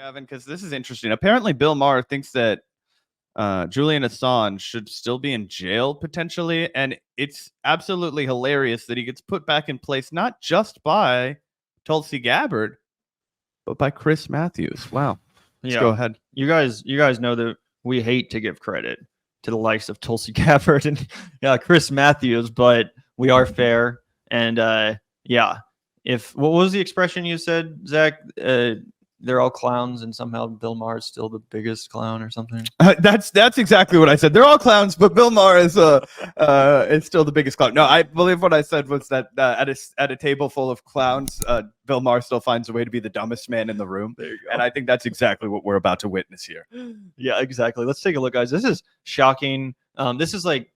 Gavin, because this is interesting. Apparently, Bill Maher thinks that Julian Assange should still be in jail potentially, and it's absolutely hilarious that he gets put back in place not just by Tulsi Gabbard, but by Chris Matthews. Wow. Let's go ahead. You guys know that we hate to give credit to the likes of Tulsi Gabbard and Chris Matthews, but we are fair. And what was the expression you said, Zach? They're all clowns, and somehow Bill Maher is still the biggest clown, or something. That's exactly what I said. They're all clowns, but Bill Maher is still the biggest clown. No, I believe what I said was that at a table full of clowns, Bill Maher still finds a way to be the dumbest man in the room. There you go. And I think that's exactly what we're about to witness here. Yeah, exactly. Let's take a look, guys. This is shocking. This is like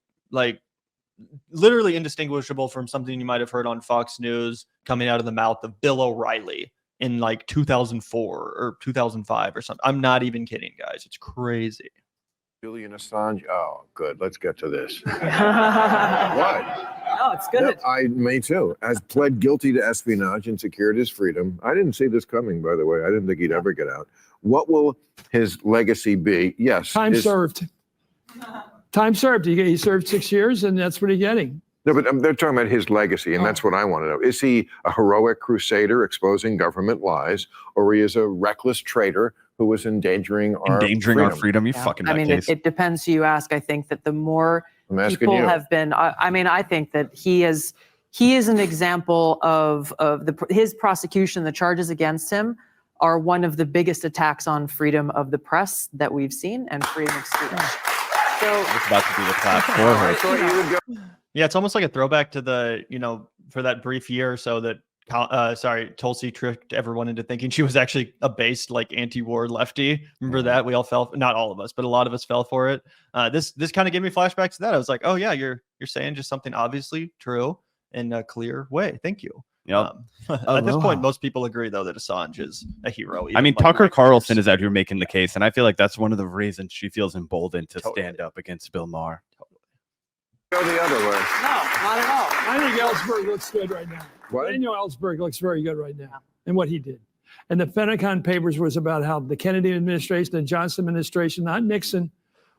literally indistinguishable from something you might have heard on Fox News coming out of the mouth of Bill O'Reilly in like 2004 or 2005 or something. I'm not even kidding, guys. It's crazy. Julian Assange. Oh, good. Let's get to this. What? Oh, it's good. Me too. Has pled guilty to espionage and secured his freedom. I didn't see this coming, by the way. I didn't think he'd ever get out. What will his legacy be? Yes. Time served. Time served. He served 6 years, and that's what he's getting. No, but they're talking about his legacy, and that's what I want to know. Is he a heroic crusader exposing government lies, or he is a reckless traitor who was endangering our freedom? You fucking. I mean, it depends who you ask. I think that the more people have been, I think that he is an example of his prosecution. The charges against him are one of the biggest attacks on freedom of the press that we've seen and freedom of speech. So it's about to be the clap for her. I thought you would go. Yeah, it's almost like a throwback to the, for that brief year or so that, Tulsi tricked everyone into thinking she was actually a based, like, anti-war lefty. Remember that? We all fell, not all of us, but a lot of us fell for it. This kind of gave me flashbacks to that. I was like, oh yeah, you're saying just something obviously true in a clear way. Thank you. Yep. At this point, most people agree, though, that Assange is a hero. I mean, Tucker Carlson is out here making the case, and I feel like that's one of the reasons she feels emboldened to stand up against Bill Maher. Go the other way. no, not at all. I think Ellsberg looks good right now. What? Daniel Ellsberg looks very good right now, and what he did. And the Pentagon Papers was about how the Kennedy administration, the Johnson administration, not Nixon,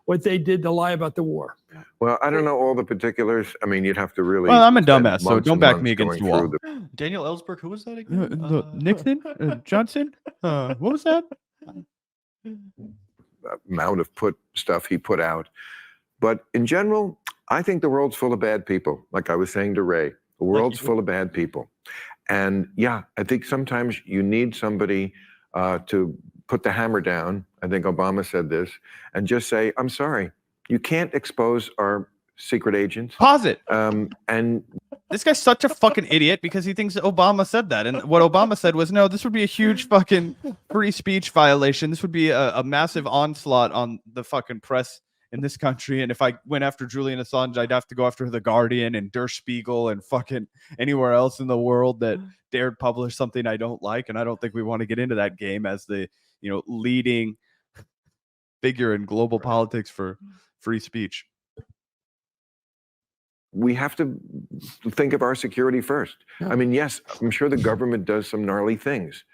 what they did to lie about the war. Well, I don't know all the particulars. I mean, you'd have to really. Well, I'm a dumbass, so don't back me against the wall. Daniel Ellsberg, who was that again? Nixon? Johnson? What was that? Amount of stuff he put out. But in general, I think the world's full of bad people. Like I was saying to Ray, the world's full of bad people. And yeah, I think sometimes you need somebody to put the hammer down. I think Obama said this, and just say, I'm sorry, you can't expose our secret agents. Pause it. And this guy's such a fucking idiot because he thinks that Obama said that. And what Obama said was, no, this would be a huge fucking free speech violation. This would be a massive onslaught on the fucking press in this country. And if I went after Julian Assange, I'd have to go after The Guardian and Der Spiegel and fucking anywhere else in the world that dared publish something I don't like. And I don't think we want to get into that game as the, leading figure in global politics for free speech. We have to think of our security first. I mean, yes, I'm sure the government does some gnarly things,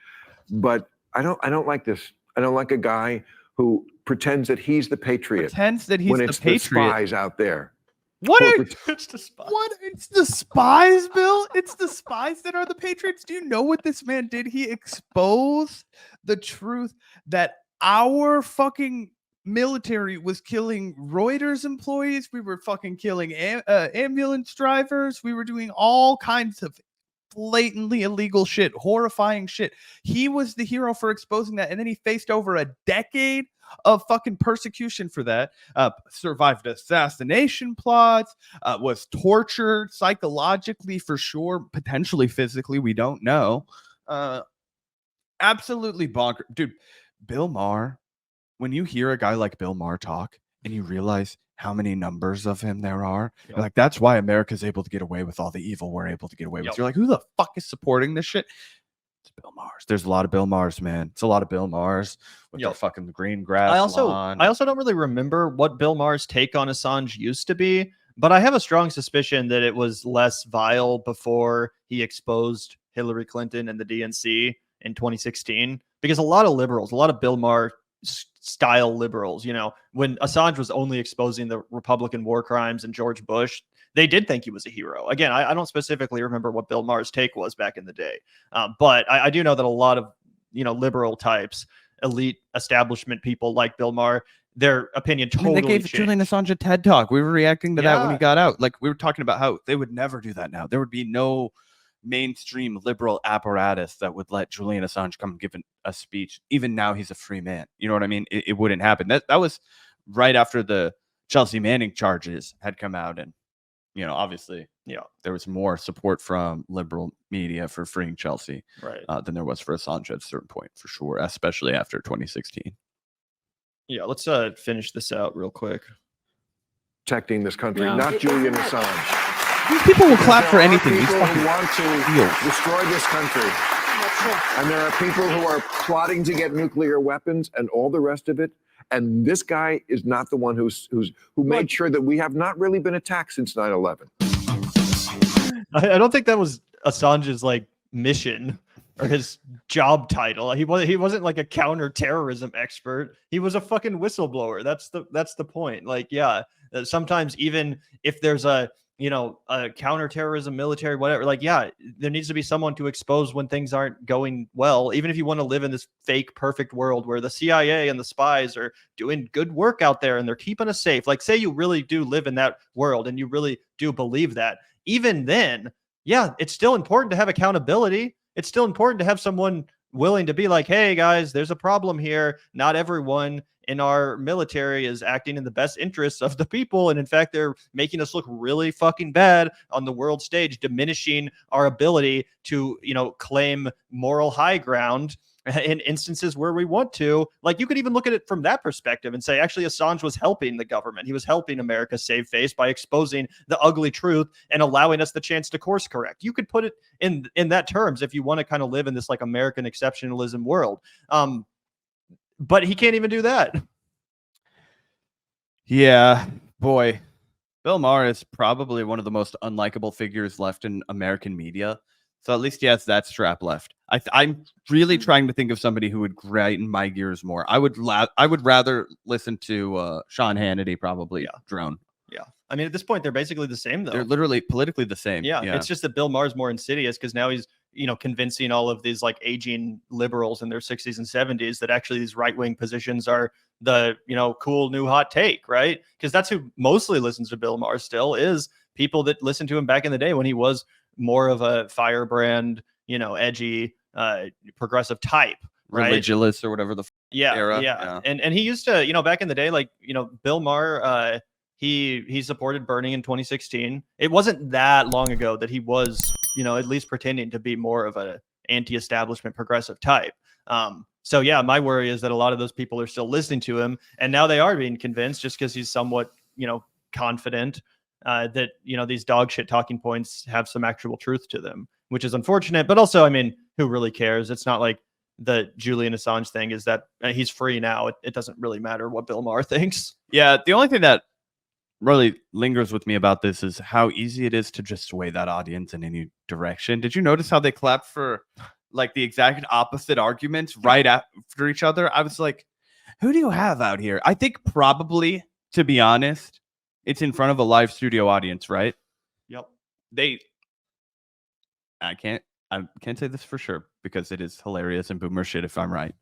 but I don't like this. I don't like a guy who pretends that he's the patriot. Pretends that he's when the it's patriot. The spies out there. It's the spies. What? It's the spies, Bill? It's the spies that are the patriots? Do you know what this man did? He exposed the truth that our fucking military was killing Reuters employees. We were fucking killing ambulance drivers. We were doing all kinds of blatantly illegal shit, horrifying shit. He was the hero for exposing that, and then he faced over a decade of fucking persecution for that. Survived assassination plots, was tortured psychologically for sure, potentially physically, we don't know. Absolutely bonkers. Dude, Bill Maher, when you hear a guy like Bill Maher talk and you realize how many numbers of him there are, like, that's why America's able to get away with all the evil we're able to get away with. You're like, who the fuck is supporting this shit? It's Bill Maher's. There's a lot of Bill Maher's, man. It's a lot of Bill Maher's with their fucking green grass lawn. I also don't really remember what Bill Maher's take on Assange used to be, but I have a strong suspicion that it was less vile before he exposed Hillary Clinton and the DNC in 2016, because a lot of liberals, a lot of Bill Maher style liberals, when Assange was only exposing the Republican war crimes and George Bush, they did think he was a hero. Again, I don't specifically remember what Bill Maher's take was back in the day, but I do know that a lot of liberal types, elite establishment people like Bill Maher, their opinion totally they gave changed. Julian Assange a TED Talk. We were reacting to that when he got out. Like, we were talking about how they would never do that now. There would be no mainstream liberal apparatus that would let Julian Assange come give a speech. Even now, he's a free man. You know what I mean? It wouldn't happen. That was right after the Chelsea Manning charges had come out, and obviously, there was more support from liberal media for freeing Chelsea, right, than there was for Assange at a certain point, for sure, especially after 2016. Yeah, let's finish this out real quick. Protecting this country, not Julian Assange. These people will clap for anything. There are These people fucking who want to destroy this country. And there are people who are plotting to get nuclear weapons and all the rest of it. And this guy is not the one who made sure that we have not really been attacked since 9/11. I don't think that was Assange's mission or his job title. He wasn't like a counterterrorism expert. He was a fucking whistleblower. That's the point. Sometimes even if there's a counterterrorism, military, whatever, there needs to be someone to expose when things aren't going well. Even if you want to live in this fake, perfect world where the CIA and the spies are doing good work out there and they're keeping us safe. Say you really do live in that world and you really do believe that. Even then, it's still important to have accountability. It's still important to have someone willing to be like, hey guys, there's a problem here. Not everyone in our military is acting in the best interests of the people. And in fact, they're making us look really fucking bad on the world stage, diminishing our ability to, claim moral high ground in instances where we want to. You could even look at it from that perspective and say, actually, Assange was helping the government. He was helping America save face by exposing the ugly truth and allowing us the chance to course correct. You could put it in that terms if you want to kind of live in this American exceptionalism world. But he can't even do that. Yeah, boy. Bill Maher is probably one of the most unlikable figures left in American media. So at least he has that strap left. I'm really trying to think of somebody who would grind my gears more. I would rather listen to Sean Hannity, probably. Drone. Yeah. I mean, at this point, they're basically the same, though. They're literally politically the same. Yeah. It's just that Bill Maher's more insidious because now he's, convincing all of these aging liberals in their 60s and 70s that actually these right-wing positions are the, cool new hot take, right? Because that's who mostly listens to Bill Maher still, is people that listened to him back in the day when he was more of a firebrand, edgy, progressive type, right? Religious or whatever the era. Yeah. And he used to, back in the day, Bill Maher, he supported burning in 2016. It wasn't that long ago that he was, at least pretending to be more of a anti-establishment progressive type. So yeah, my worry is that a lot of those people are still listening to him, and now they are being convinced just because he's somewhat, confident that, these dog shit talking points have some actual truth to them, which is unfortunate. But also, I mean, who really cares? It's not like the Julian Assange thing is that he's free now. It doesn't really matter what Bill Maher thinks. Yeah, the only thing that really lingers with me about this is how easy it is to just sway that audience in any direction. Did you notice how they clapped for the exact opposite arguments right after each other? I was like, who do you have out here? I think probably, to be honest, it's in front of a live studio audience, right? Yep. I can't say this for sure because it is hilarious and boomer shit if I'm right.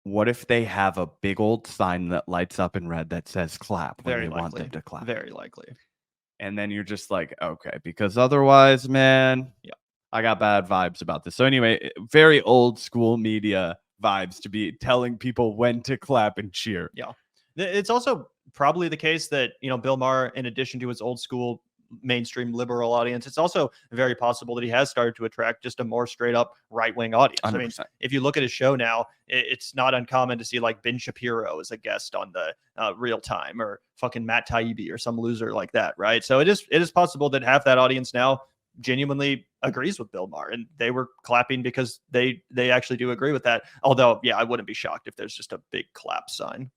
What if they have a big old sign that lights up in red that says clap when they want them to clap? Very likely. And then you're just like, okay, because otherwise, man, I got bad vibes about this. So anyway, very old school media vibes to be telling people when to clap and cheer. Yeah. It's also probably the case that, Bill Maher, in addition to his old school mainstream liberal audience, it's also very possible that he has started to attract just a more straight up right-wing audience. 100%. I mean, if you look at his show now, it's not uncommon to see Ben Shapiro as a guest on the Real Time, or fucking Matt Taibbi or some loser like that, right? So it is possible that half that audience now genuinely agrees with Bill Maher, and they were clapping because they actually do agree with that. Although, I wouldn't be shocked if there's just a big clap sign.